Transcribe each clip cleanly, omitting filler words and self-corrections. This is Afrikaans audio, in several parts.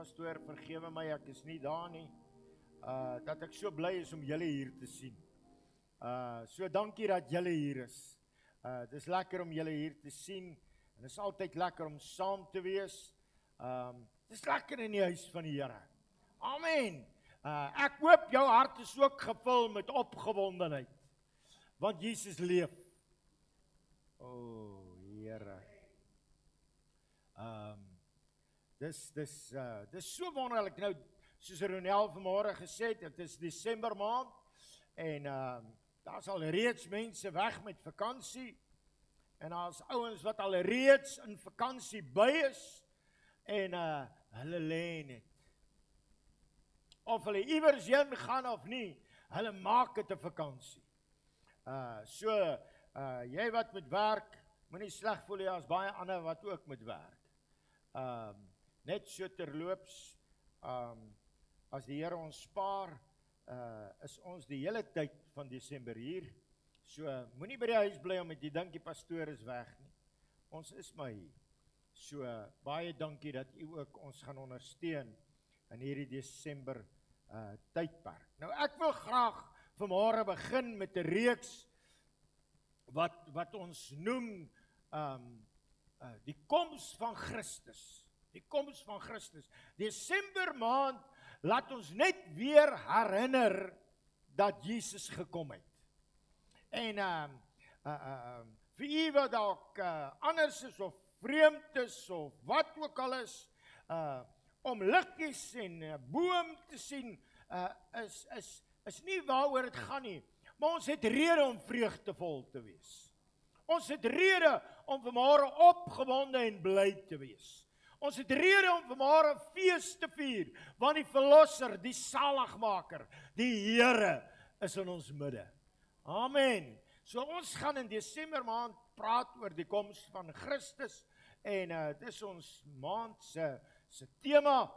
pastoor, vergewe my, ek is nie daar nie. Dat ek so bly is om julle hier te sien. So dankie dat julle hier is. Het is lekker om julle hier te sien. En het is altyd lekker om saam te wees. Het is lekker in die huis van die Here. Amen. Ek hoop jou hart is ook gevul met opgewondenheid. Want Jesus leef. O, Here. Dis so wonderlik. Nou, soos Ronel vanmôre gesê het, het is Desember maand en daar is al reeds mense weg met vakansie en daar is ouens wat al reeds in vakansie by is en hulle lê net. Of hulle iewers heen gaan of nie, hulle maak dit 'n vakansie. Jy wat moet werk, moenie sleg voel, daar is baie ander wat ook moet werk. Net so terloops, as die Here ons spaar, is ons die hele tyd van Desember hier. So, moenie by die huis bly om met die dink die pastoor is weg nie. Ons is maar hier. So, baie dankie dat u ook ons gaan ondersteun in hierdie Desember tydperk. Nou, ek wil graag vanmôre begin met 'n reeks wat ons noem die koms van Christus. Die koms van Christus. Desember maand laat ons net weer herinner dat Jesus gekom het. En vir u wat dalk anders is of vreemd is of wat ook al is, om liggies en boom te sien, is nie waaroor dit gaan nie. Maar ons het rede om vreugdevol te wees. Ons het rede om vanmôre opgewonde en bly te wees. Ons het rede om vanmôre fees te vier, want die Verlosser, die Saligmaker, die Here is in ons midde. Amen. So ons gaan in Desember maand praat oor die koms van Christus en dis ons maand se tema,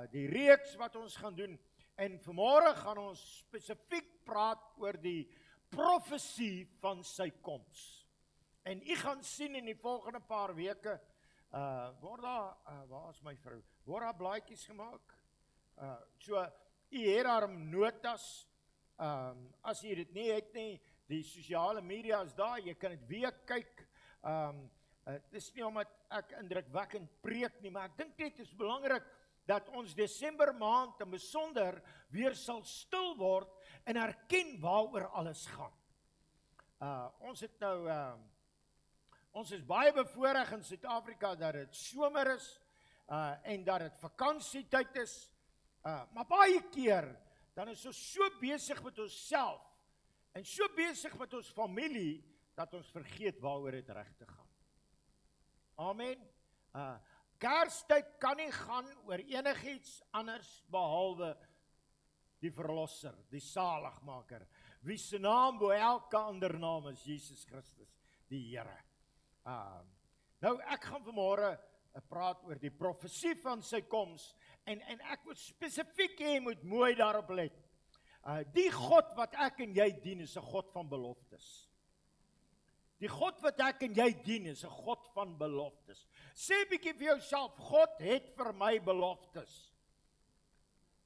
die reeks wat ons gaan doen. En vanmôre gaan ons spesifiek praat oor die profesie van sy koms. En u gaan sien in die volgende paar weke, word daar blaadjies gemaak? U het daar notas, as u dit nie het nie, die sosiale media is daar, jy kan dit weer kyk. Het is nie omdat ek indrukwekkend preek nie, maar ek dink dit is belangrik dat ons Desember maand in besonder weer sal stil word en erken waaroor alles gaan. Ons is baie bevoorreg in Suid-Afrika dat dit somer is en dat dit vakansietyd is. Maar baie keer dan is ons so besig met onsself en so besig met ons familie dat ons vergeet waaroor dit regtig gaan. Amen. Kerstyd kan nie gaan oor enigiets anders behalwe die Verlosser, die Saligmaker, wie se naam bo elke ander naam is, Jesus Christus, die Here. Nou ek gaan vanmôre praat oor die profesie van sy koms en ek moet spesifiek hê, moet mooi daarop let. Die God wat ek en jy dien is 'n God van beloftes. Die God wat ek en jy dien is 'n God van beloftes. Sê bietjie vir jouself, God het vir my beloftes.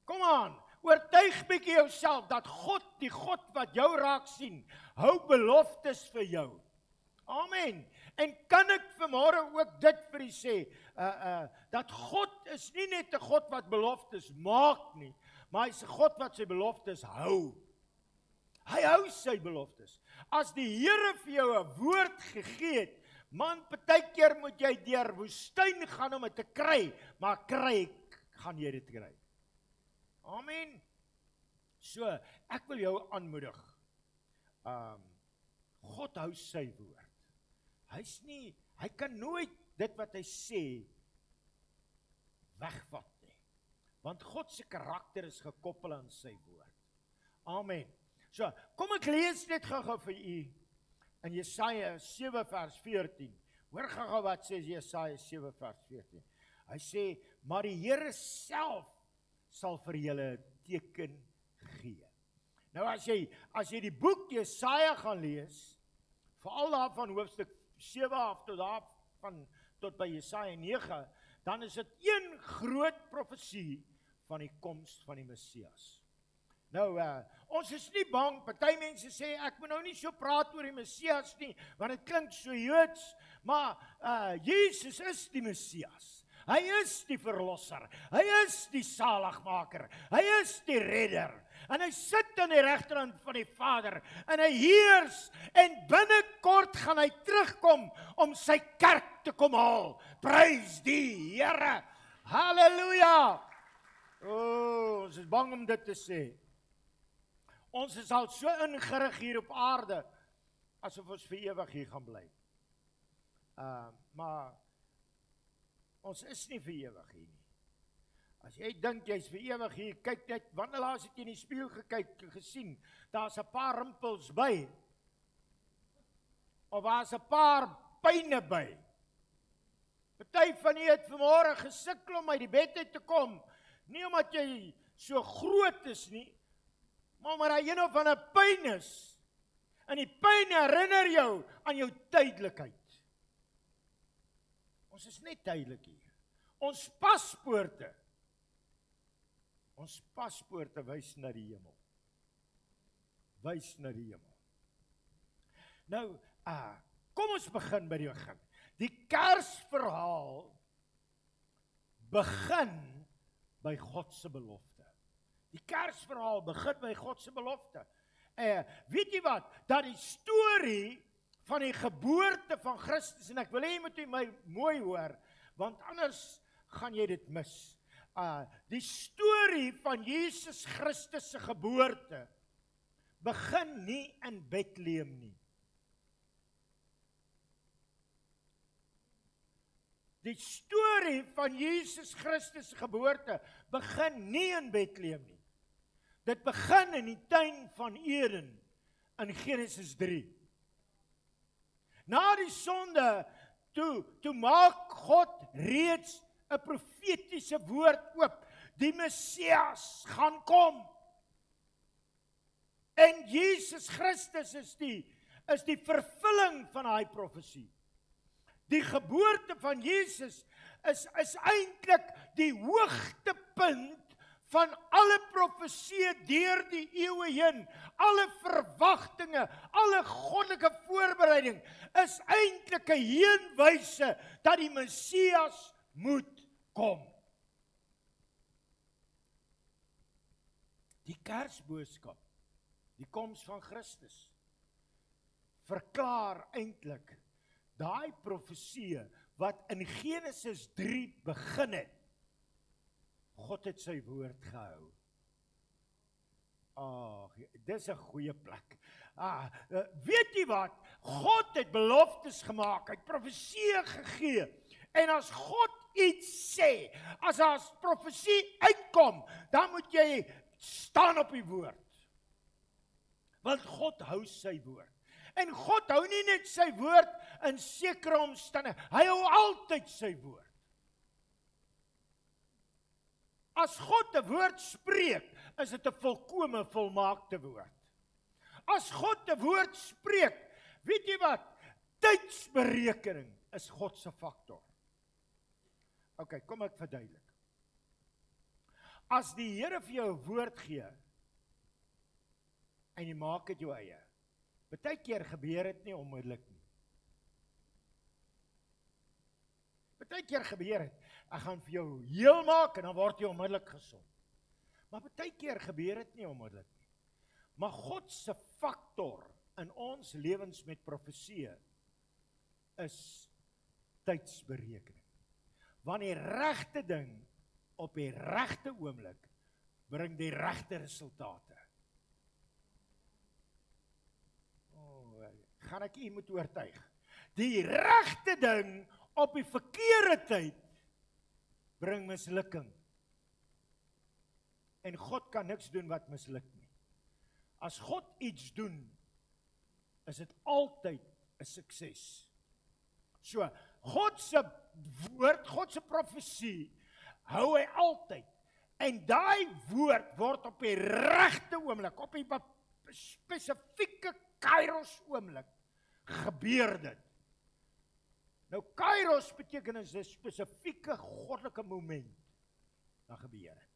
Kom aan, oortuig bietjie jouself dat God, die God wat jou raak sien, hou beloftes vir jou. Amen. En kan ek vanmôre ook dit vir u sê, dat God is nie net 'n God wat beloftes maak nie, maar hy is 'n God wat sy beloftes hou. Hy hou sy beloftes. As die Here vir jou 'n woord gegee het, man, partykeer moet jy deur woestyn gaan om dit te kry, maar gaan jy dit kry. Amen. So, ek wil jou aanmoedig. God hou sy woord. Hy kan nooit dit wat hy sê wegvat nie. Want God se karakter is gekoppel aan sy woord. Amen. So, kom ek lees net gou vir u in Jesaja 7 vers 14. Hoor gou wat sê Jesaja 7 vers 14. Hy sê, maar die Here self sal vir julle 'n teken gee. Nou as jy die boek Jesaja gaan lees, veral daar van hoofstuk 7 af tot daar van tot by Jesaja 9, dan is dit een groot profesie van die koms van die Messias. Nou, ons is nie bang, party mense sê, ek moet nou nie so praat oor die Messias nie, want dit klink so Joods, maar Jesus is die Messias. Hy is die verlosser, hy is die saligmaker, hy is die redder, en hy sit aan die regterhand van die Vader, en hy heers, en binnekort gaan hy terugkom, om sy kerk te kom haal. Prys die Here, halleluja! Ons is bang om dit te sê. Ons is al so ingerig hier op aarde, asof ons vir ewig hier gaan bly. Maar ons is nie vir ewig hier nie. As jy dink jy is vir ewig hier, kyk net, wanneer laas het jy in die spieël gekyk en gesien, daar's 'n paar rimpels by, of daar's 'n paar pyne by. Party van julle het vanmôre gesukkel om uit die bed uit te kom, nie omdat jy so groot is nie, maar omdat daar een of ander pyn is, en die pyn herinner jou aan jou tydelikheid. Ons is net tydelik hier. Ons paspoorte wys na die hemel. Wys na die hemel. Nou, kom ons begin by die begin. Die Kersverhaal begin by God se belofte. Die Kersverhaal begin by God se belofte. Weet jy wat? Dat die storie van die geboorte van Christus, en ek wil hê jy moet my mooi hoor, want anders gaan jy dit mis. Die storie van Jesus Christus se geboorte begin nie in Bethlehem nie. Die storie van Jesus Christus se geboorte begin nie in Bethlehem nie. Dit begin in die tuin van Eden in Genesis 3. Na die sonde, toe maak God reeds 'n profetiese woord oop. Die Messias gaan kom. En Jesus Christus is die vervulling van daai profesie. Die geboorte van Jesus is eintlik die hoogtepunt van alle profesieë deur die eeue heen, alle verwagtinge, alle goddelike voorbereiding, is eintlik 'n heenwyse dat die Messias moet kom. Die Kersboodskap, die koms van Christus, verklaar eintlik daai profesieë wat in Genesis 3 begin het. God het sy woord gehou. Dis 'n goeie plek. Weet jy wat? God het beloftes gemaak, hy het profesieë gegee. En as God iets sê, as daar 'n profesie uitkom, dan moet jy staan op die woord. Want God hou sy woord. En God hou nie net sy woord in sekere omstandighede, hy hou altyd sy woord. As God 'n woord spreek, is dit 'n volkome volmaakte woord. As God 'n woord spreek, weet jy wat? Tydsberekening is God se faktor. OK, kom ek verduidelik. As die Here vir jou 'n woord gee, en jy maak dit jou eie, baie keer gebeur dit nie onmiddellik nie. Baie keer gebeur dit, ek gaan vir jou heel maak, en dan word jy onmiddellik gesond. Maar baie keer gebeur dit nie onmiddellik nie. Maar God se faktor in ons lewens met profesieë is tydsberekening. Want die regte ding op die regte oomblik bring die regte resultate. Gaan ek u moet oortuig. Die regte ding op die verkeerde tyd bring mislukking. En God kan niks doen wat misluk nie. As God iets doen, is dit altyd 'n sukses. So, God se woord, God se profesie, hou hy altyd. En daai woord word op die regte oomblik, op die spesifieke Kairos oomblik, gebeur dit. Nou Kairos beteken 'n spesifieke goddelike moment wat gebeur het.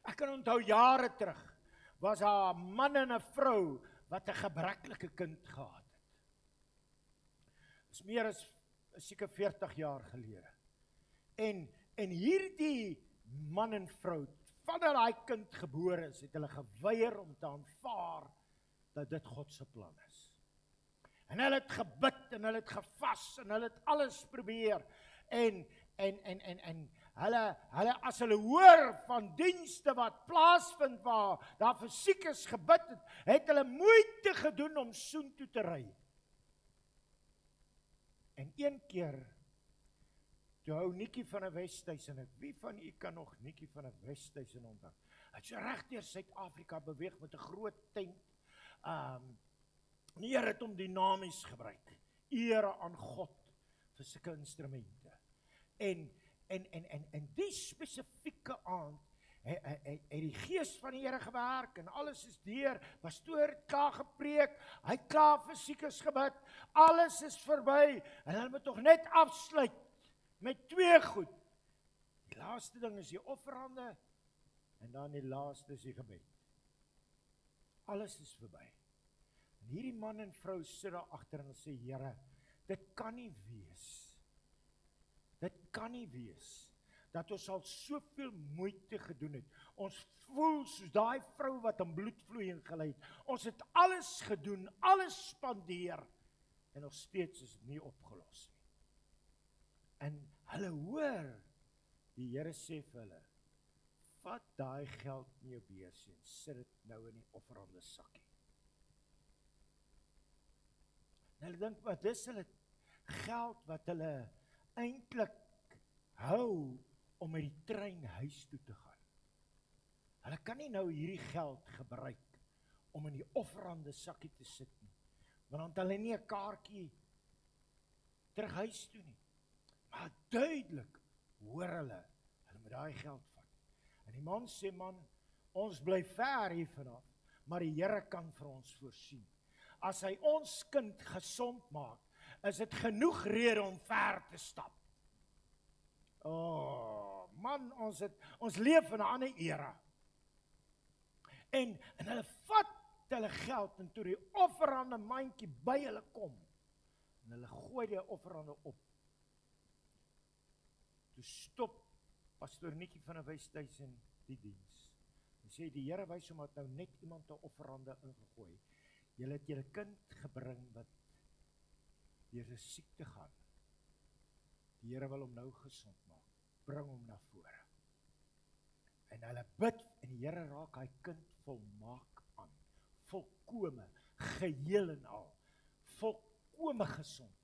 Ek kan onthou jare terug was daar 'n man en 'n vrou wat 'n gebreklike kind gehad het. Dis meer as seker 40 jaar gelede. En hierdie man en vrou, vandat daai kind gebore is, het hulle geweier om te aanvaar dat dit God se plan is. En hulle het gebid en hulle het gevas en hulle het alles probeer. En hulle as hulle hoor van dienste wat plaasvind waar daar vir siekes gebid het, het hulle moeite gedoen om soontoe te ry. En een keer toe hou Nikkie van 'n Westhuizen, wie van u kan nog Nikkie van 'n Westhuizen onthou? Hy het so reg deur Suid-Afrika beweeg met 'n groot tent. Die Here het hom dinamies gebruik. Ere aan God vir sulke instrumente. En die spesifieke aand het die gees van die Here gewerk en alles is deur. Pastoor het klaar gepreek, hy het klaar vir siekes gebid. Alles is verby en hulle moet tog net afsluit met 2 goed. Die laaste ding is die offerande en dan die laaste is die gebed. Alles is verby. En hierdie man en vrou sit daar agter en sê, Here, dit kan nie wees. Dit kan nie wees dat ons al soveel moeite gedoen het. Ons voel soos daai vrou wat aan bloedvloeiing gely het. Ons het alles gedoen, alles spandeer en nog steeds is dit nie opgelos nie. En hulle hoor die Here sê vir hulle, vat daai geld in jou beursie en sit dit nou in die offerande sakkie. En hulle dink, wat is hulle geld wat hulle eintlik hou om met die trein huis toe te gaan. Hulle kan nie nou hierdie geld gebruik om in die offerande sakkie te sit nie, want dan het hulle nie 'n kaartjie terug huis toe nie. Maar duidelik hoor hulle moet daai geld vat. En die man sê, man, ons bly ver hier vanaf, maar die Here kan vir ons voorsien. As hy ons kind gesond maak, is dit genoeg rede om ver te stap. Man, ons leef in 'n ander era. En hulle vat hulle geld en toe die offerande mandjie by hulle kom. En hulle gooi die offerande op. Toe stop pastoor Nikkie van 'n Westhuizen die diens. Hy sê die Here wys hom dat nou net iemand 'n offerande ingegooi. Julle het julle kind gebring wat deur 'n siekte gaan. Die Here wil hom nou gesond maak. Bring hom na vore. En hulle bid en die Here raak hy kind volmaak aan. Volkome, geheel en al. Volkome gesond.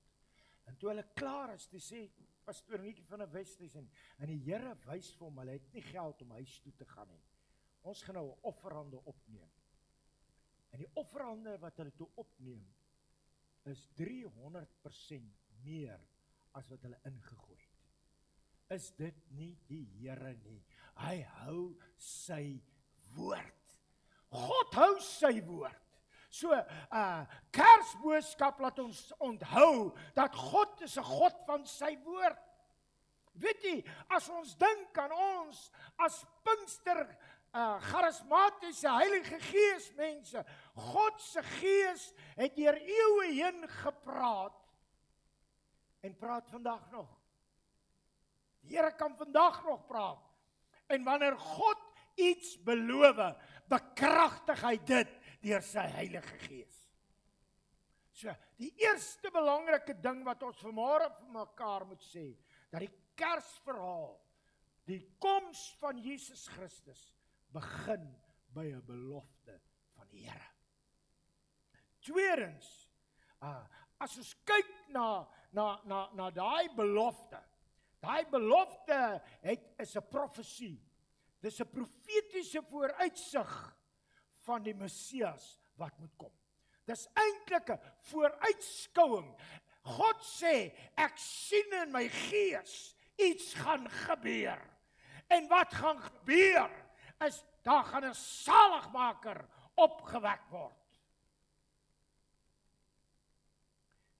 En toe hulle klaar is, toe sê pastoor Nikkie van 'n Westhuizen en die Here wys vir hom, hulle het nie geld om huis toe te gaan nie. Ons gaan nou 'n offerande opneem. En die offerande wat hulle toe opneem is 300% meer as wat hulle ingegooi het. Is dit nie die Here nie? Hy hou sy woord. God hou sy woord. So, Kersboodskap laat ons onthou dat God is 'n God van sy woord. Weet jy, as ons dink aan ons as Pinkster charismatiese Heilige Gees mense, God se Gees het deur eeue heen gepraat en praat vandag nog. Die Here kan vandag nog praat. En wanneer God iets beloof, bekragtig hy dit deur sy Heilige Gees. So, die eerste belangrike ding wat ons vanmôre vir mekaar moet sê, dat die Kersverhaal, die koms van Jesus Christus, begin by 'n belofte van die Here. Tweedens, as ons kyk na daai belofte is 'n profesie. Dis 'n profetiese vooruitsig van die Messias wat moet kom. Dis eintlik 'n vooruitskouing. God sê, ek sien in my gees iets gaan gebeur. En wat gaan gebeur is, daar gaan 'n saligmaker opgewek word.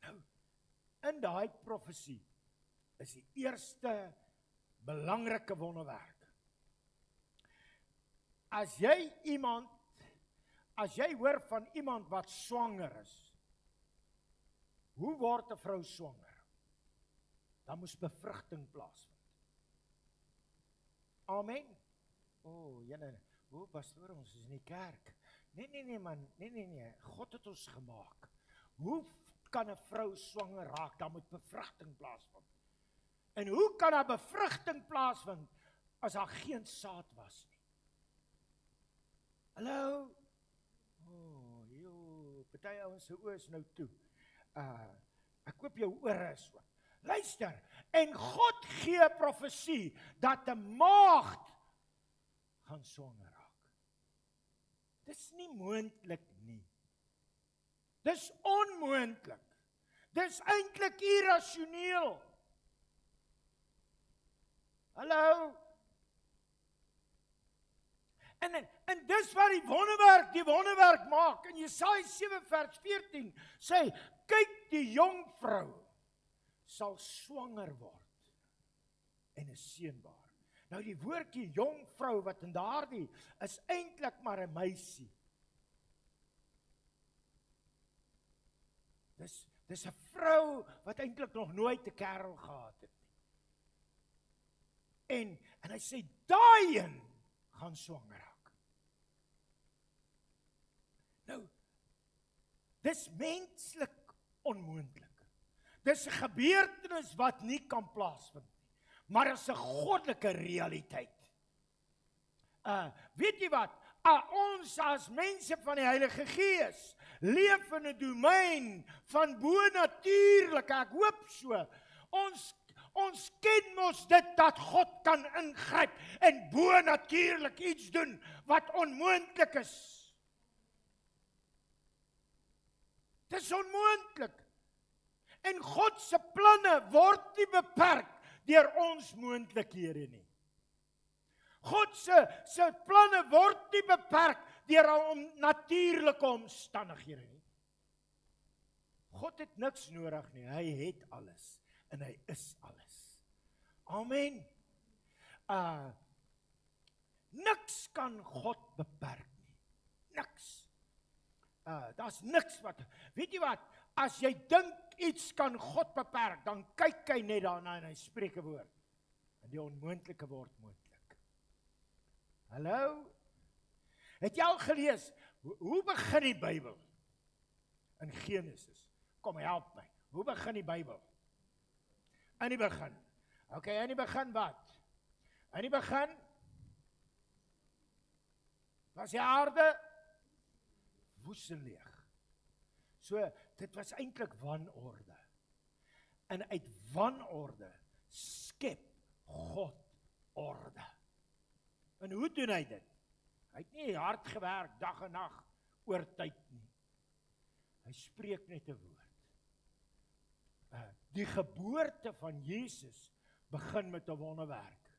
Nou, in daai profesie is die eerste belangrike wonderwerk. As jy hoor van iemand wat swanger is, hoe word 'n vrou swanger? Dan moes bevrugting plaasvind. Amen. Julle, pastoor, ons is in die kerk. Nee man, nee. God het ons gemaak. Hoe kan 'n vrou swanger raak? Dan moet bevrugting plaasvind. En hoe kan 'n bevrugting plaasvind as daar geen saad was nie? Hallo? Party ouens se oë is nou toe. Ek koop jou ore so. Luister, en God gee profesie dat 'n maagd gaan swanger raak. Dis nie moontlik nie. Dis onmoontlik. Dis eintlik irrasioneel. Hallo? En dis wat die wonderwerk maak. In Jesaja 7 vers 14 sê, kyk, die jongvrou sal swanger word en 'n seun baar. Nou die woordjie jongvrou wat in daardie is eintlik maar 'n meisie. Dis 'n vrou wat eintlik nog nooit 'n kerel gehad het nie. En hy sê daai een gaan swanger raak. Nou, dis menslik onmoontlik. Dis 'n gebeurtenis wat nie kan plaasvind nie, maar is 'n goddelike realiteit. Weet jy wat? Ons as mense van die Heilige Gees leef in 'n domein van bo-natuurlike. Ek hoop so. Ons ken mos dit dat God kan ingryp en bo-natuurlik iets doen wat onmoontlik is. Dis onmoontlik. En God se planne word nie beperk deur ons moontlikhede nie. God se planne word nie beperk deur natuurlike omstandighede nie. God het niks nodig nie, hy het alles en hy is alles. Amen. Niks kan God beperk nie. Niks. Daar's niks wat, weet jy wat, as jy dink iets kan God beperk, dan kyk hy net daarna en hy spreek 'n woord. En die onmoontlike word moontlik. Hallo? Het jy al gelees, hoe begin die Bybel? In Genesis. Kom, help my. Hoe begin die Bybel? In die begin. Okay, in die begin wat? In die begin was die aarde woes en leeg. So, dit was eintlik wanorde. En uit wanorde skep God orde. En hoe doen hy dit? Hy het nie hard gewerk, dag en nag, oor tyd nie. Hy spreek net 'n woord. Die geboorte van Jesus begin met 'n wonderwerk.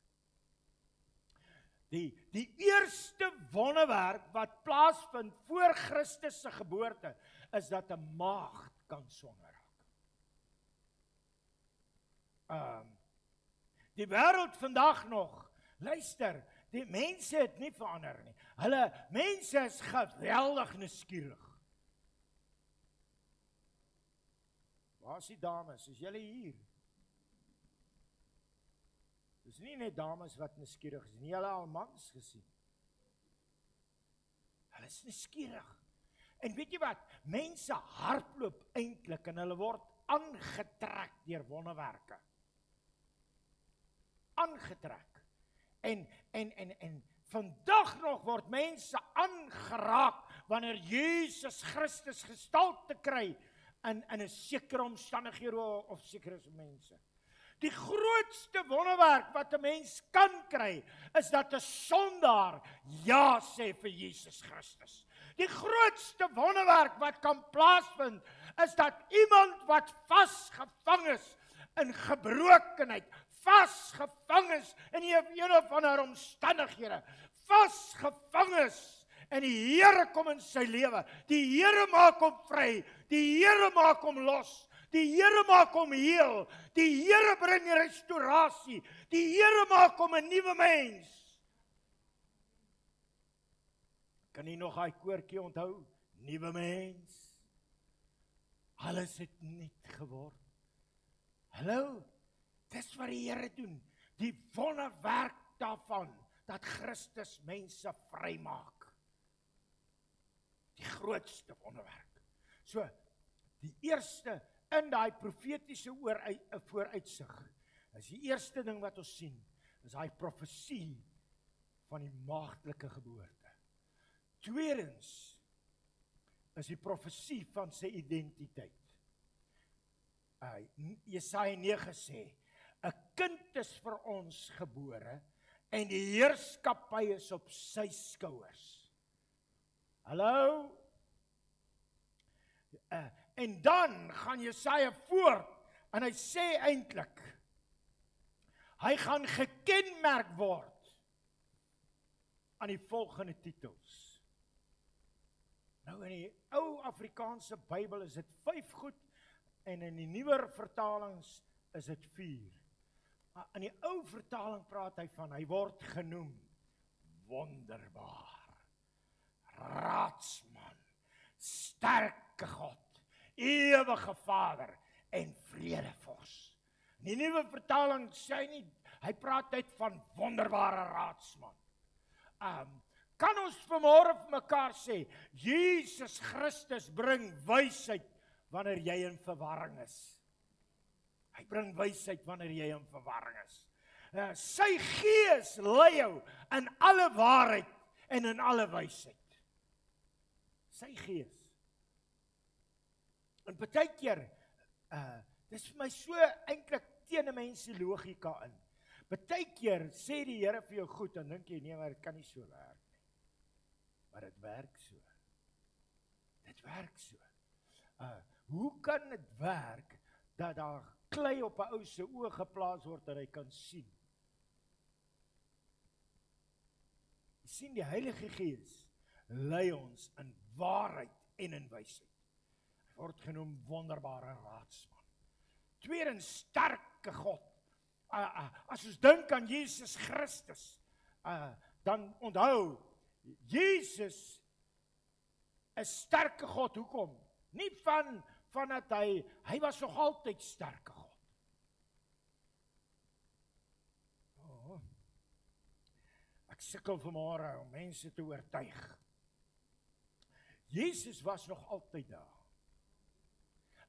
Die eerste wonderwerk wat plaasvind voor Christus se geboorte, is dat 'n maagd kan swanger raak. Die wêreld vandag nog, luister, die mense het nie verander nie. Mense is geweldig nuuskierig. Waar is die dames? Is julle hier? Dis nie net dames wat nuuskierig is nie, julle al mans gesien. Hulle is nuuskierig. En weet jy wat? Mense hardloop eintlik en hulle word aangetrek deur wonderwerke. Aangetrek. En vandag nog word mense aangeraak wanneer Jesus Christus gestalte kry in 'n sekere omstandighede of sekere mense. Die grootste wonderwerk wat 'n mens kan kry, is dat 'n sondaar ja sê vir Jesus Christus. Die grootste wonderwerk wat kan plaasvind, is dat iemand wat vasgevang is in gebrokenheid, vasgevang is in een of ander omstandighede, vasgevang is, en die Here kom in sy lewe, die Here maak hom vry, die Here maak hom los, Die Here maak hom heel. Die Here bring restaurasie. Die Here maak hom 'n nuwe mens. Kan jy nog daai koortjie onthou? Nuwe mens. Alles het nuut geword. Hallo, dis wat die Here doen. Die wonderwerk daarvan, dat Christus mense vrymaak. Die grootste wonderwerk. So, die eerste in daai profetiese vooruitsig, is die eerste ding wat ons sien, is daai profesie van die maagdelike geboorte. Tweedens, is die profesie van sy identiteit. Jesaja 9 sê, 'n kind is vir ons gebore, en die heerskappy is op sy skouers. Hallo? En dan gaan Jesaja voort, en hy sê eintlik, hy gaan gekenmerk word aan die volgende titels. Nou in die ou Afrikaanse Bybel is dit 5 goed, en in die nuwer vertalings is dit 4. In die ou vertaling praat hy van, hy word genoem wonderbaar, raadsman, sterke God, ewige Vader en vredevors. In die nuwe vertaling sê hy nie, hy praat uit van wonderbare raadsman. Kan ons vanmôre vir mekaar sê, Jesus Christus bring wysheid wanneer jy in verwarring is. Hy bring wysheid wanneer jy in verwarring is. Sy Gees lei jou in alle waarheid en in alle wysheid. Sy Gees. En baie keer, dis vir my so eintlik teen 'n mens se logika in. Baie keer sê die Here vir jou goed, en dink jy, nee, maar dit kan nie so werk nie. Maar dit werk so. Dit werk so. Hoe kan dit werk, dat daar klei op 'n ou se oë geplaas word, dat hy kan sien? Jy sien, die Heilige Gees lei ons in waarheid en in wysheid. Hy word genoem wonderbare raadsman. Tweedens, sterke God. As ons dink aan Jesus Christus, dan onthou, Jesus is sterke God. Hoekom? Nie van dat hy was nog altyd sterke God. Ek sukkel vanmôre om mense te oortuig. Jesus was nog altyd daar.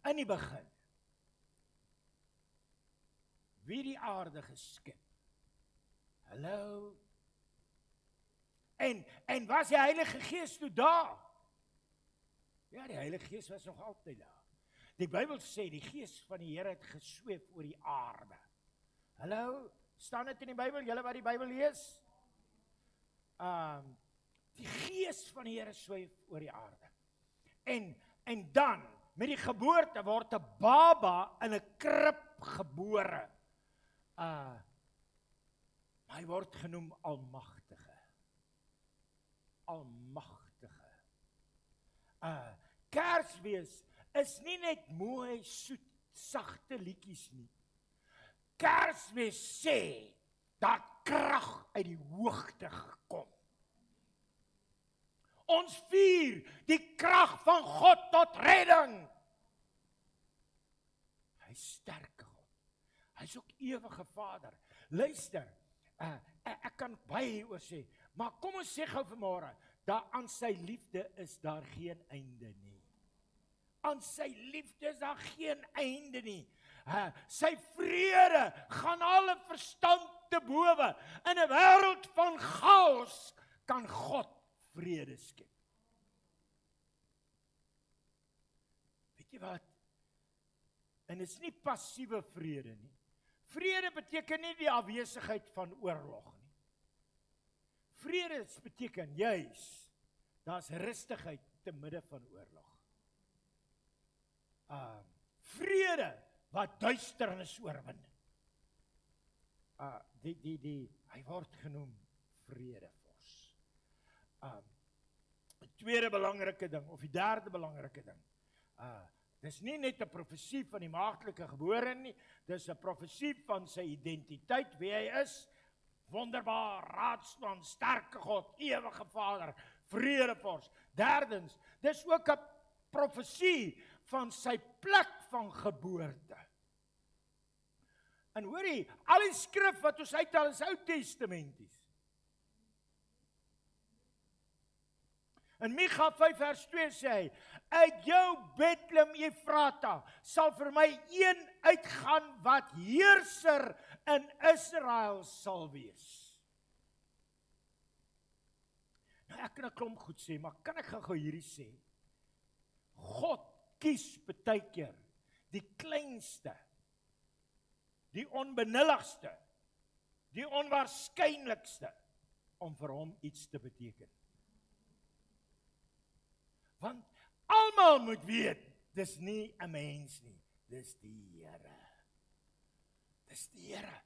In die begin. Wie die aarde geskep. Hallo. En was die Heilige Gees toe daar? Ja, die Heilige Gees was nog altyd daar. Die Bybel sê, die Gees van die Here het gesweef oor die aarde. Hallo, staan dit in die Bybel, julle wat die Bybel lees? Die Gees van die Here sweef oor die aarde. En dan, met die geboorte, word 'n baba in 'n krib gebore. Maar hy word genoem Almagtige. Almagtige. Kersfees is nie net mooi, soet, sagte liedjies nie. Kersfees sê, dat krag uit die hoogte gekom. Ons vier die krag van God tot redding. Hy is sterke God. Hy is ook ewige Vader. Luister, ek kan baie oor sê, maar kom ons sê gou vanmôre, dat aan sy liefde is daar geen einde nie. Aan sy liefde is daar geen einde nie. Sy vrede gaan alle verstand te bowe. In 'n wêreld van chaos kan God vrede skep. Weet jy wat? En dit is nie passiewe vrede nie. Vrede beteken nie die afwesigheid van oorlog nie. Vrede beteken juis, daar's rustigheid te midde van oorlog. Vrede wat duisternis oorwin. Hy word genoem vredevors. Die tweede belangrike ding, of die derde belangrike ding, Dis nie net 'n profesie van die maagdelike gebore nie, dis 'n profesie van sy identiteit, wie hy is. Wonderbaar, raadsman, sterke God, ewige Vader, vredevors. Derdens, dis ook 'n profesie van sy plek van geboorte. En hoorie, al die skrif wat ons uithaal is Ou Testamenties. In Micha 5 vers 2 sê hy, uit jou Bethlehem Efrata sal vir my een uitgaan wat heerser in Israel sal wees. Nou ek kan 'n klomp goed sê, maar kan ek gou hierdie sê? God kies baie keer die kleinste, die onbenulligste, die onwaarskynlikste om vir hom iets te beteken. Want almal moet weet, dis nie 'n mens nie, dis die Here. Dis die Here.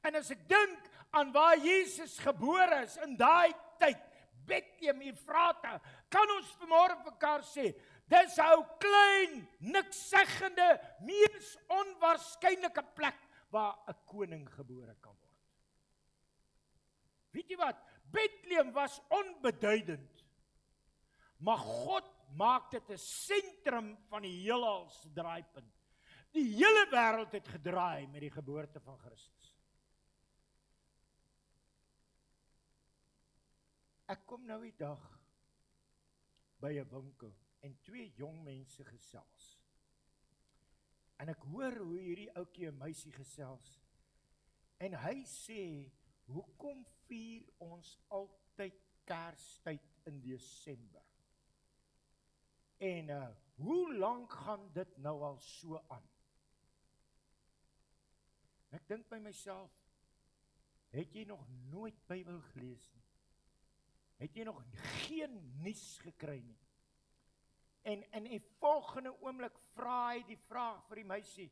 En as ek dink aan waar Jesus gebore is in daai tyd, Bethlehem Efrata, kan ons vanmôre vir mekaar sê, dis 'n ou klein, nikszeggende, mees onwaarskynlike plek waar 'n koning gebore kan word. Weet jy wat? Bethlehem was onbeduidend, maar God maak dit 'n sentrum van die heelal se draaipunt. Die hele wêreld het gedraai met die geboorte van Christus. Ek kom nou die dag by 'n winkel en twee jong mense gesels. En ek hoor hoe hierdie ouetjie en meisie gesels. En hy sê, hoekom vier ons altyd Kerstyd in Desember? En hoe lank gaan dit nou al so aan? Ek dink by myself, het jy nog nooit Bybel gelees nie? Het jy nog geen nuus gekry nie? En in die volgende oomblik vra hy die vraag vir die meisie,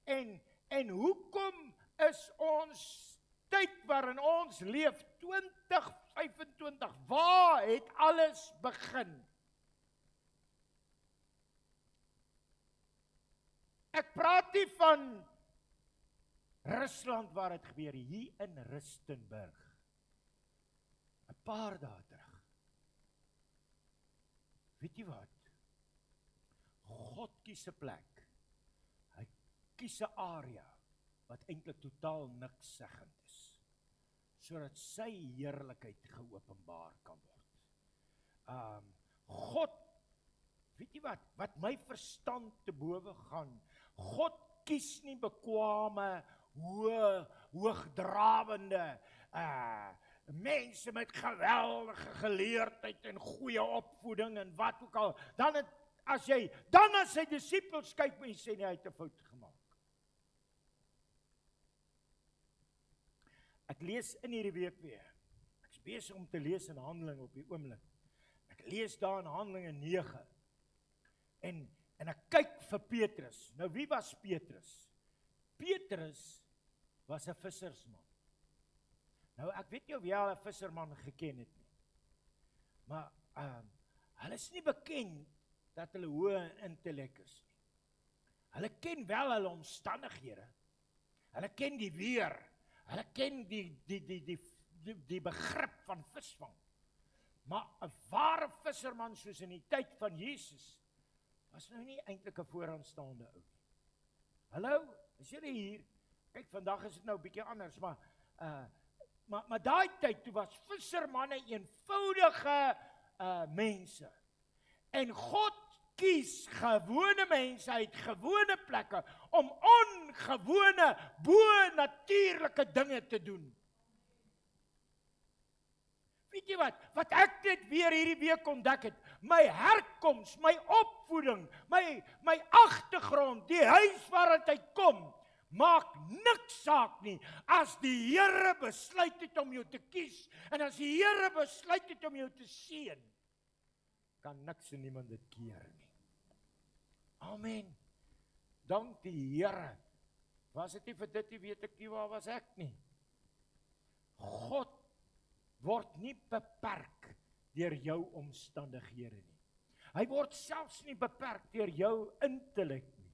en hoekom is ons tyd waarin ons leef, 2025, waar het alles begin? Ek praat nie van Rusland waar dit gebeur, hier in Rustenburg. 'n Paar dae terug. Weet jy wat? God kies 'n plek. Hy kies 'n area wat eintlik totaal niks seggend is, sodat sy heerlikheid geopenbaar kan word. God, weet jy wat my verstand te bowe gaan, God kies nie bekwame, hoogdrawende, mense met geweldige geleerdheid en goeie opvoeding en wat ook al, dan as sy disippels kyk en sê nie, hy het 'n fout gemaak. Ek lees in hierdie week weer, ek is besig om te lees in Handelinge op die oomblik, ek lees daar in Handelinge 9, en ek kyk vir Petrus. Nou wie was Petrus? Petrus was 'n vissersman. Nou ek weet nie of jy al 'n visserman geken het nie, maar hulle is nie bekend dat hulle hoë intellek is nie. Hulle ken wel hulle omstandighede, hulle ken die weer, hulle ken die begrip van visvang, maar 'n ware visserman soos in die tyd van Jesus was nou nie eintlik 'n vooraanstaande ou. Hallo, is julle hier? Kyk, vandag is dit nou 'n bietjie anders, maar daai tyd toe was vissermanne eenvoudige mense. En God kies gewone mense uit gewone plekke om ongewone, bo-natuurlike dinge te doen. Weet jy wat ek net weer hierdie week ontdek het, my herkoms, my opvoeding, my agtergrond, die huis waaruit hy kom, maak niks saak nie, as die Here besluit het om jou te kies, en as die Here besluit het om jou te seën, kan niks en niemand dit keer nie. Amen. Dank die Here. Was dit nie vir dit, weet ek nie waar was ek nie. God word nie beperk deur jou omstandighede nie. Hy word selfs nie beperk deur jou intellek nie.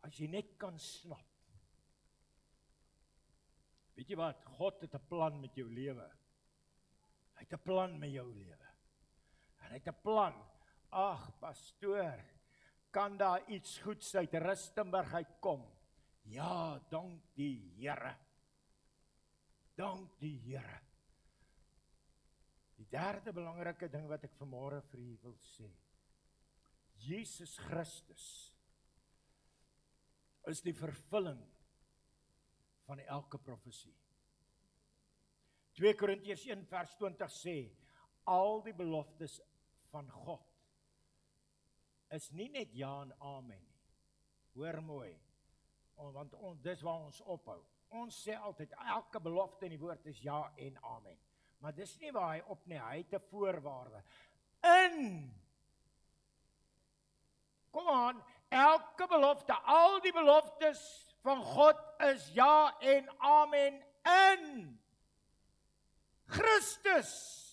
As jy net kan snap. Weet jy wat? God het 'n plan met jou lewe. Hy het 'n plan met jou lewe. En hy het 'n plan. Ag, pastoor, kan daar iets goeds uit Rustenburg uitkom? Ja, dank die Here. Dank die Here. Die derde belangrike ding wat ek vanmôre vir u wil sê. Jesus Christus is die vervulling van elke profesie. 2 Korintiërs 1 vers 20 sê, al die beloftes van God is nie net ja en amen nie. Hoor mooi, want dis waar ons ophou. Ons sê altyd, elke belofte in die woord is ja en amen. Maar dis nie waar hy op nie, hy het 'n voorwaarde. Kom aan, elke belofte, al die beloftes van God is ja en amen in Christus.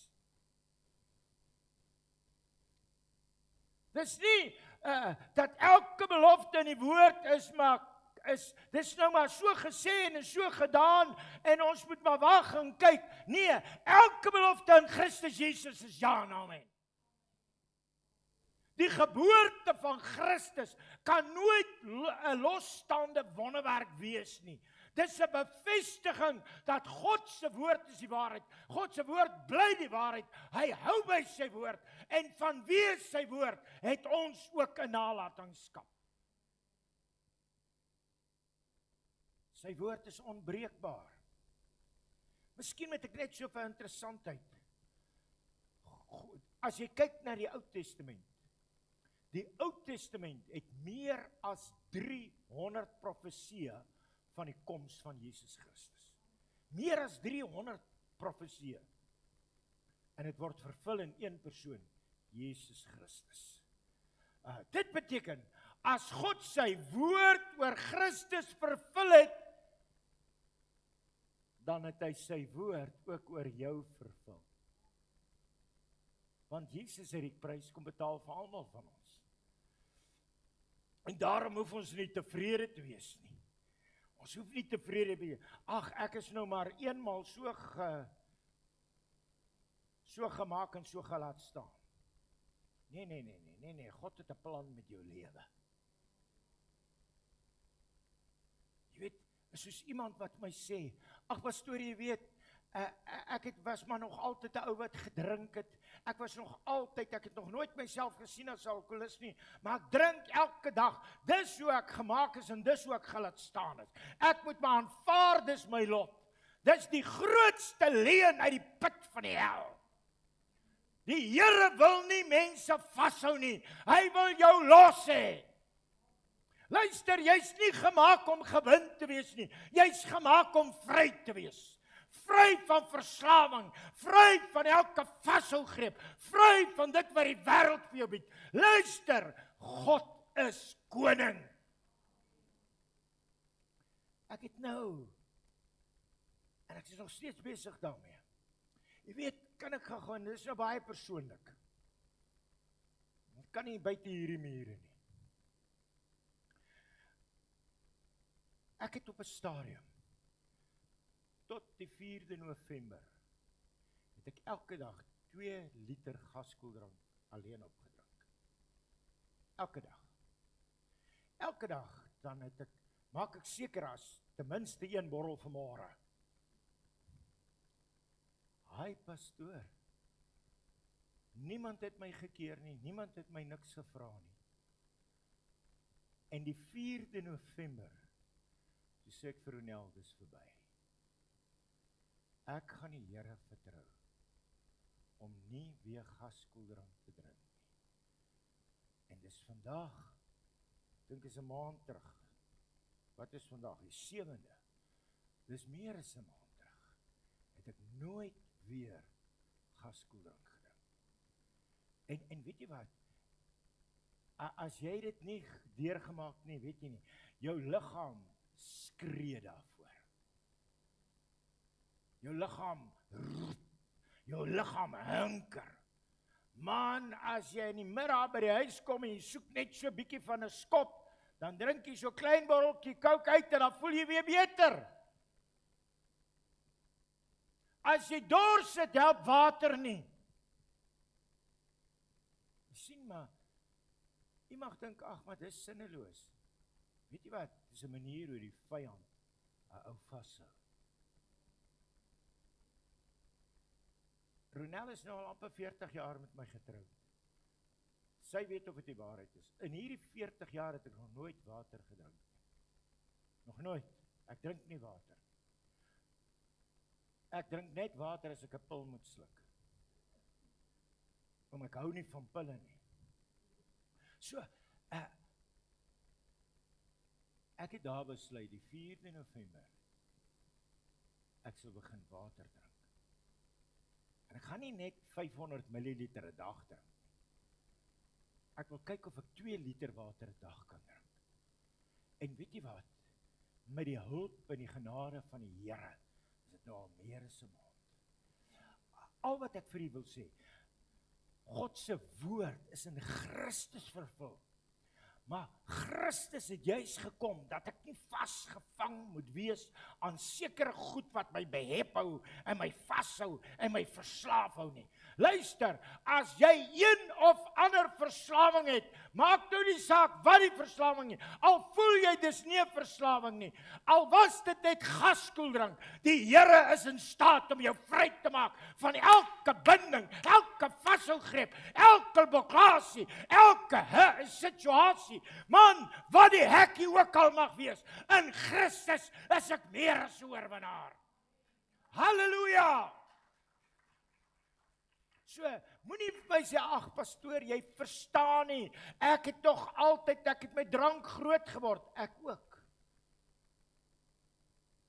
Dis nie dat elke belofte in die woord is, maar dis nou maar so gesê en so gedaan en ons moet maar wag en kyk. Nee, elke belofte in Christus Jesus is ja en amen. Die geboorte van Christus kan nooit 'n losstaande wonderwerk wees nie. Dis 'n bevestiging dat God se woord is die waarheid. God se woord bly die waarheid. Hy hou by sy woord en vanweë sy woord het ons ook 'n nalatenskap. Sy woord is onbreekbaar. Miskien moet ek net so vir interessantheid. As jy kyk na die Ou Testament. Die Ou Testament het meer as 300 profesieë van die koms van Jesus Christus. Meer as 300 profesieë. En dit word vervul in een persoon, Jesus Christus. Dit beteken, as God sy woord oor Christus vervul het, dan het hy sy woord ook oor jou vervul. Want Jesus het die prys kom betaal vir almal van ons. En daarom hoef ons nie tevrede te wees nie. Ons hoef nie tevrede te wees. Ag, ek is nou maar eenmal so gemaak en so gelaat staan. Nee, God het 'n plan met jou lewe. Jy weet, soos iemand wat my sê, ag pastoor, jy weet, ek was maar nog altyd 'n ou wat gedrink het. Ek het nog nooit myself gesien as alkoholist nie, maar ek drink elke dag. Dis hoe ek gemaak is en dis hoe ek gelaat staan is. Ek moet maar aanvaar, dis my lot. Dis die grootste leuen uit die put van die hel. Die Here wil nie mense vashou nie. Hy wil jou los hê. Luister, jy's nie gemaak om gewind te wees nie. Jy's gemaak om vry te wees. Vry van verslawing, vry van elke vashougreep, vry van dit wat die wêreld vir jou bied. Luister, God is koning. Ek het nou, en ek is nog steeds besig daarmee. Jy weet, kan ek gaan, dit is nou baie persoonlik. Ek kan nie buite hierdie mure nie. Ek het op 'n stadium, tot die 4de November, het ek elke dag 2 liter gaskoeldrank alleen opgedrink. Elke dag. Elke dag, dan maak ek seker as ten minste 1 bottel vanmôre. Hy pastoor, niemand het my gekeer nie, niemand het my niks gevra nie. En die 4de November, toe sê ek vir Ronel, dis verby. Ek gaan die Here vertrou om nie weer gaskoeldrank te drink nie. En dis vandag, dink is 'n maand terug. Wat is vandag? Die 7de. Dis meer as 'n maand terug. Het ek nooit weer gaskoeldrank gedrink. En weet jy wat? As jy dit nie deurgemaak nie, weet jy nie, jou liggaam skree daarvoor. Jou liggaam hinker. Man, as jy in die middag by die huis kom en jy soek net so 'n bietjie van 'n skop, dan drink jy so klein botteltjie Coke uit en dan voel jy weer beter. As jy dors het, help water nie. Jy sien maar, jy mag dink, ag, maar dis sinneloos. Weet jy wat? Dis 'n manier hoe die vyand 'n ou vashou. Ronel is nou al amper 40 jaar met my getroud. Sy weet of dit die waarheid is. In hierdie 40 jaar het ek nog nooit water gedrink. Nog nooit. Ek drink nie water. Ek drink net water as ek 'n pil moet sluk. Want ek hou nie van pille nie. So, ek het daar besluit, die 4de November, ek sal begin water drink. En ek gaan nie net 500 milliliter 'n dag drink. Ek wil kyk of ek 2 liter water 'n dag kan drink. En weet jy wat? Met die hulp en die genade van die Here, is dit nou al meer as 'n maand. Al wat ek vir u wil sê, God se woord is in Christus vervul. Maar Christus het juis gekom, dat ek nie vasgevang moet wees aan sekere goed wat my behep hou, en my vashou, en my verslaaf hou nie. Luister, as jy een of ander verslawing het, maak nou nie saak wat die verslawing is, al voel jy dis nie 'n verslawing nie, al was dit net gaskoeldrank, die Here is in staat om jou vry te maak van elke binding, elke vashougreep, elke blokkade, elke situasie. Man, wat die hekkie ook al mag wees, in Christus is ek meer as 'n oorwinnaar. Halleluja! So, moenie vir my sê, ag pastoor, jy verstaan nie, ek het met drank groot geword, ek ook.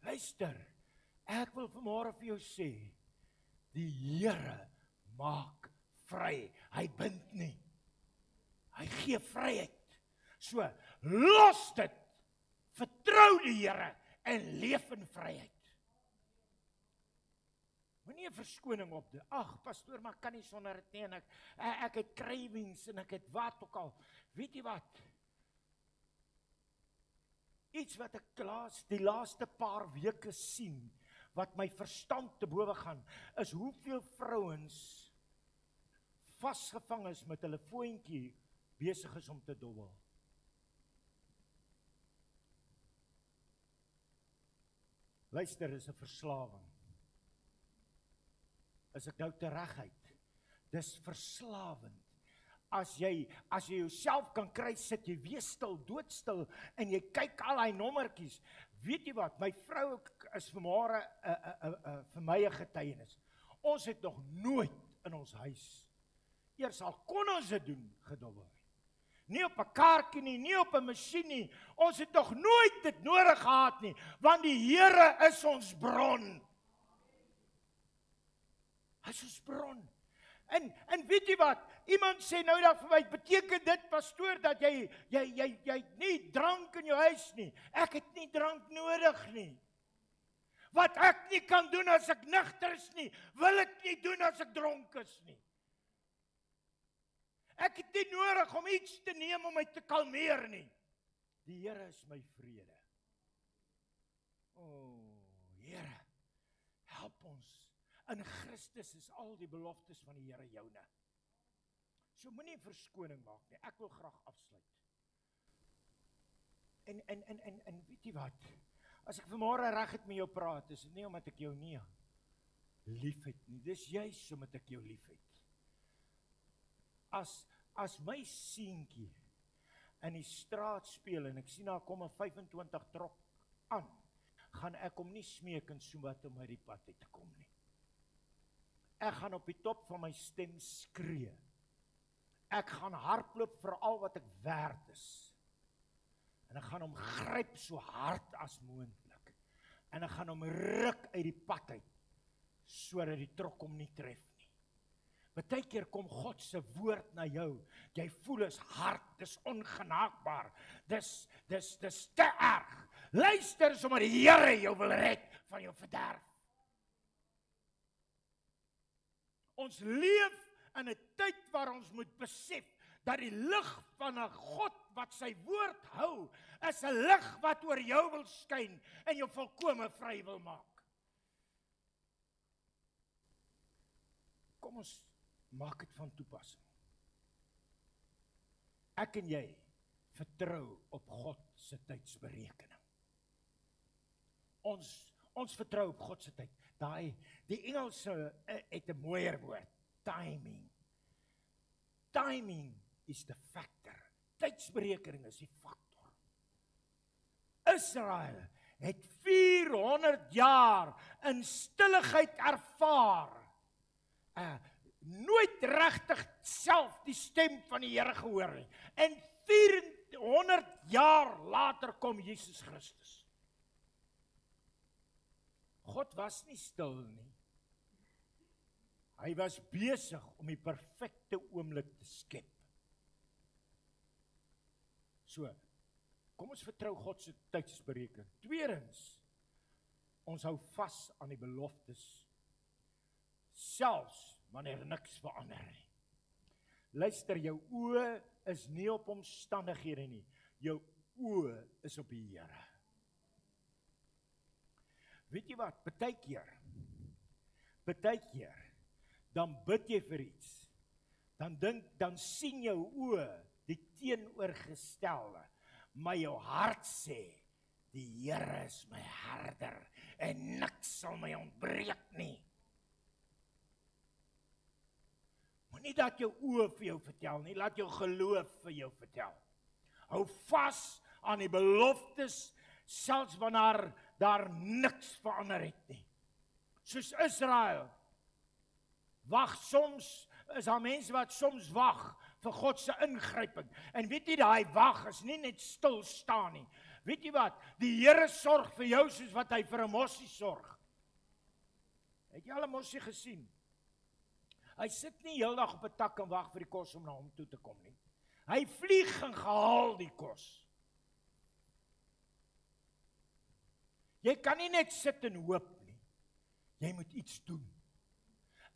Luister, ek wil vanmôre vir jou sê, die Here maak vry, hy bind nie, hy gee vryheid. So, los dit, vertrou die Here en leef in vryheid. Moenie 'n verskoning opdoen. Ag, pastoor, maar kan nie sonder dit nie, en ek het cravings en ek het wat ook al. Weet jy wat? Iets wat ek die laaste paar weke sien, wat my verstand te bowe gaan, is hoeveel vrouens vasgevang is met hulle foontjie besig is om te dobbel. Luister, is 'n verslawing. Is ek nou tereguit? Dis verslawend. As jy jouself kan kry, sit jy weer stil, doodstil, en jy kyk al die nommertjies. Weet jy wat? My vrou is vanmôre vir my 'n getuienis. Ons het nog nooit in ons huis, eers al kon ons dit doen, gedobbel. Nie op 'n kaartjie nie op 'n masjien nie. Ons het nog nooit dit nodig gehad nie, want die Here is ons bron. Hy is ons bron. En weet jy wat? Iemand sê nou dan vir my, beteken dit, pastoor, dat jy nie drank in jou huis nie? Ek het nie drank nodig nie. Wat ek nie kan doen as ek nugter is nie, wil ek nie doen as ek dronk is nie. Ek het nie nodig om iets te neem om my te kalmeer nie. Die Here is my vrede. O, Here, help ons. In Christus is al die beloftes van die Here joune. So moenie 'n verskoning maak nie. Ek wil graag afsluit. En weet jy wat? As ek vanmôre reg het met jou praat, is dit nie omdat ek jou nie liefhet nie. Dis juis omdat ek jou liefhet. As my seentjie in die straat speel en ek sien daar kom 'n 25 trok aan, gaan ek hom nie smeek en so wat om uit die pad uit te kom nie. Ek gaan op die top van my stem skree. Ek gaan hardloop vir al wat ek werd is. En ek gaan hom gryp so hard as moontlik. En ek gaan hom ruk uit die pad uit, sodat die trok hom nie tref nie. Partykeer kom God se woord na jou. Jy voel is hard, dis ongenaakbaar. Dis te erg. Luister sommer, die Here jou wil red van jou verderf. Ons leef in 'n tyd waar ons moet besef dat die lig van 'n God wat sy woord hou, is 'n lig wat oor jou wil skyn en jou volkome vry wil maak. Kom ons maak dit van toepassing. Ek en jy vertrou op God se tydsberekening. Ons vertrou op God se tyd. Die Engelse het 'n mooier woord, timing. Timing is the factor. Tydsberekening is die faktor. Israel het 400 jaar in stilligheid ervaar. Nooit regtig self die stem van die Here gehoor nie. En 400 jaar later kom Jesus Christus. God was nie stil nie. Hy was besig om die perfekte oomblik te skep. So, kom ons vertrou God se tydsberekening. Tweedens, ons hou vas aan die beloftes, selfs wanneer niks verander nie. Luister, jou oë is nie op omstandighede nie. Jou oë is op die Here. Weet jy wat? Partykeer, dan bid jy vir iets. Dan sien jou oë die teenoorgestelde, maar jou hart sê, die Here is my herder en niks sal my ontbreek nie. Moenie dat jou oë vir jou vertel nie, laat jou geloof vir jou vertel. Hou vas aan die beloftes, selfs wanneer daar niks verander het nie. Soos Israel, is daar mense wat soms wag vir God se ingryping. En weet jy, daai wag is nie net stil staan nie. Weet jy wat? Die Here sorg vir jou soos wat hy vir 'n mossie sorg. Het jy al 'n mossie gesien? Hy sit nie heeldag op 'n tak en wag vir die kos om na hom toe te kom nie. Hy vlieg en gehaal die kos. Jy kan nie net sit en hoop nie. Jy moet iets doen.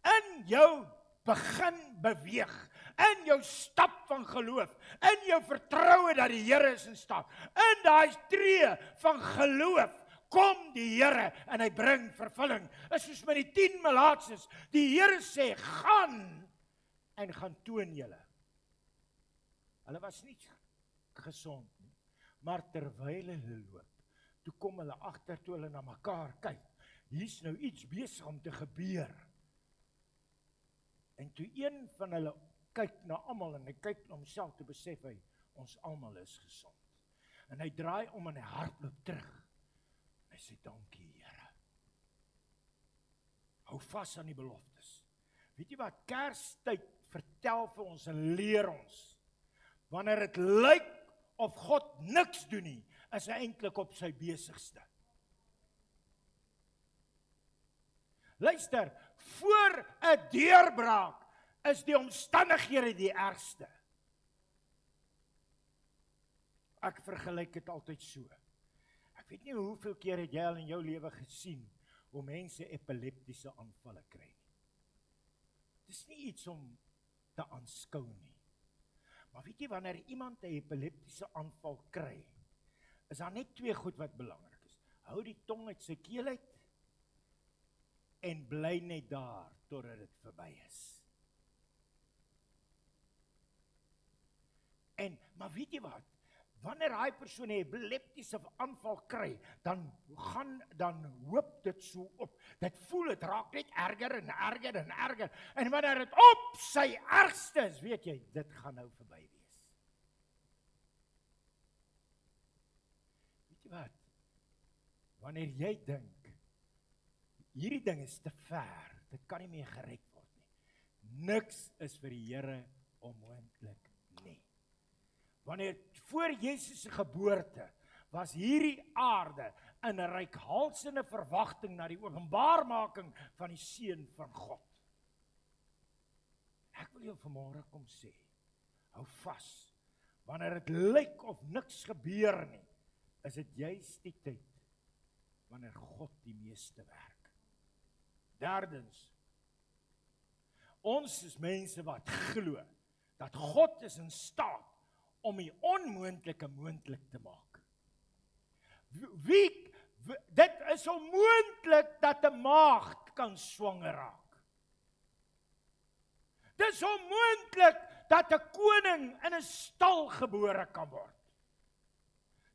In jou begin beweeg, in jou stap van geloof, in jou vertroue dat die Here is in staat, in daai tree van geloof, kom die Here en hy bring vervulling. Is soos met die 10 melaatses. Die Here sê, gaan en gaan toon julle. Hulle was nie gesond nie, maar terwyl hulle loop, toe kom hulle agter toe hulle na mekaar kyk. Hier's nou iets besig om te gebeur. En toe een van hulle kyk na almal en hy kyk na homself, te besef hy, ons almal is gesond. En hy draai om en hy hardloop terug. Hy sê, dankie Here. Hou vas aan die beloftes. Weet jy wat, Kerstyd vertel vir ons en leer ons, wanneer dit lyk of God niks doen nie, is hy eintlik op sy besigste. Luister, voor 'n deurbraak is die omstandighede die ergste. Ek vergelyk dit altyd so. Ek weet nie hoeveel keer het jy al in jou lewe gesien hoe mense epileptiese aanvalle kry nie. Dis nie iets om te aanskou nie. Maar weet jy, wanneer iemand 'n epileptiese aanval kry, is daar net 2 goed wat belangrik is. Hou die tong uit sy keel uit en bly net daar totdat dit verby is. Maar weet jy wat? Wanneer daai persoon 'n epileptiese aanval kry, dan hoop dit so op. Dit voel, dit raak net erger en erger en erger. En wanneer dit op sy ergste is, weet jy, dit gaan nou verby wees. Weet jy wat? Wanneer jy dink, hierdie ding is te ver, dit kan nie meer gered word nie. Niks is vir die Here onmoontlik nie. Wanneer voor Jesus se geboorte was hierdie aarde in 'n reikhalsende verwagting na die openbaarmaking van die Seun van God. Ek wil jou vanmôre kom sê, hou vas. Wanneer dit lyk of niks gebeur nie, is dit juist die tyd wanneer God die meeste werk. Derdens, Ons is mense wat glo dat God is in staat om die onmoontlike moontlik te maak. Dit is onmoontlik dat 'n maagd kan swanger raak. Dit is onmoontlik dat 'n koning in 'n stal gebore kan word.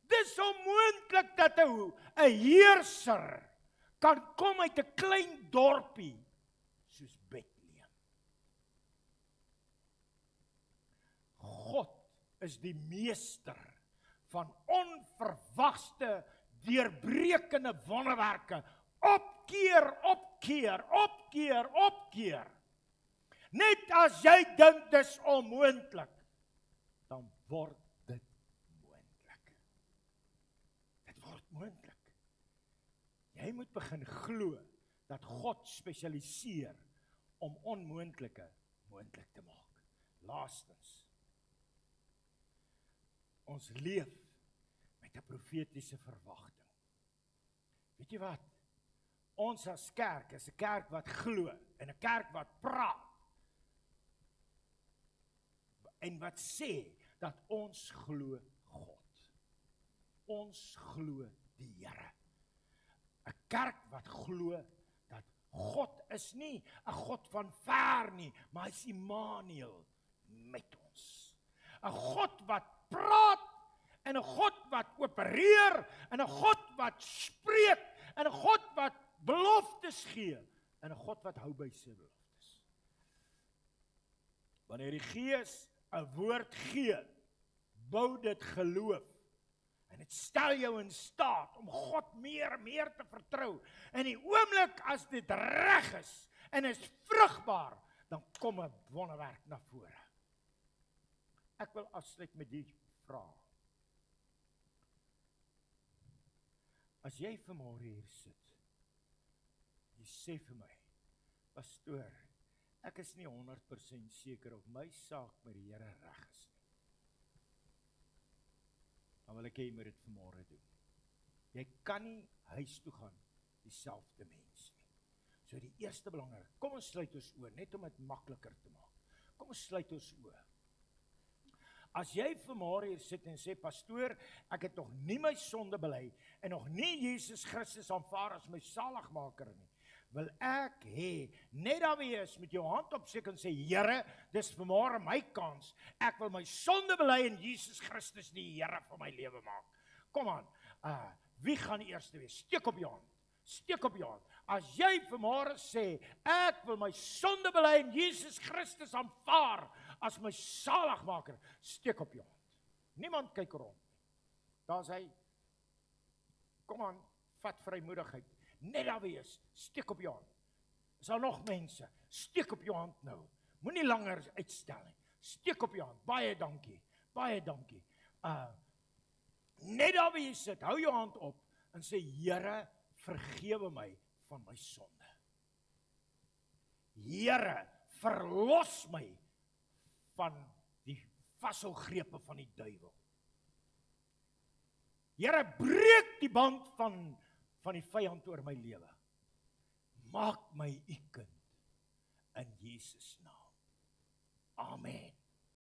Dit is onmoontlik dat 'n heerser kan kom uit 'n klein dorpie soos Bethlehem. God is die meester van onverwagte, deurbrekende wonderwerke, opkeer. Net as jy dink dis onmoontlik, dan word dit moontlik. Dit word moontlik. Jy moet begin glo dat God spesialiseer om onmoontlike moontlik te maak. Laastens, ons leef met 'n profetiese verwagting. Weet jy wat? Ons as kerk is 'n kerk wat glo en 'n kerk wat praat en wat sê dat ons glo God. Ons glo die Here. 'n Kerk wat glo dat God is nie 'n God van ver nie, maar hy is Immanuel met ons. 'n God wat praat en 'n God wat opereer en 'n God wat spreek en 'n God wat beloftes gee en 'n God wat hou by sy beloftes. Wanneer die Gees 'n woord gee, bou dit geloof. En dit stel jou in staat om God meer te vertrou. En die oomblik as dit reg is en is vrugbaar, dan kom 'n wonderwerk na vore. Ek wil afsluit met die vraag. As jy vanmôre hier sit, jy sê vir my, pastoor, ek is nie 100% seker of my saak met die Here reg is nie. Dan wil ek hê jy moet dit vanmôre doen. Jy kan nie huis toe gaan dieselfde mens nie. So die eerste belangrik, kom ons sluit ons oë, net om dit makliker te maak. Kom ons sluit ons oë. As jy vanmôre hier sit en sê, pastoor, ek het nog nie my sonde bely en nog nie Jesus Christus aanvaar as my saligmaker nie, wil ek hê, net daar wees met jou hand opsteek en sê, Here, dis vanmôre my kans, ek wil my sonde bely en Jesus Christus die Here van my lewe maak. Kom aan, wie gaan die eerste wees? Steek op jou hand. Steek op jou hand. As jy vanmôre sê, ek wil my sonde bely en Jesus Christus aanvaar as my saligmaker, steek op jou hand. Niemand kyk rond. Daar is hy. Kom aan, vat vrymoedigheid. Net daar wees, steek op jou hand. Is daar nog mense? Steek op jou hand nou. Moenie langer uitstel nie. Steek op jou hand. Baie dankie. Baie dankie. Net daar wees sit, hou jou hand op en sê, Here, vergewe my van my sonde. Here, verlos my van die vasselgrepe van die duiwel. Here, breek die band van die vyand oor my lewe. Maak my u kind in Jesus naam. Amen.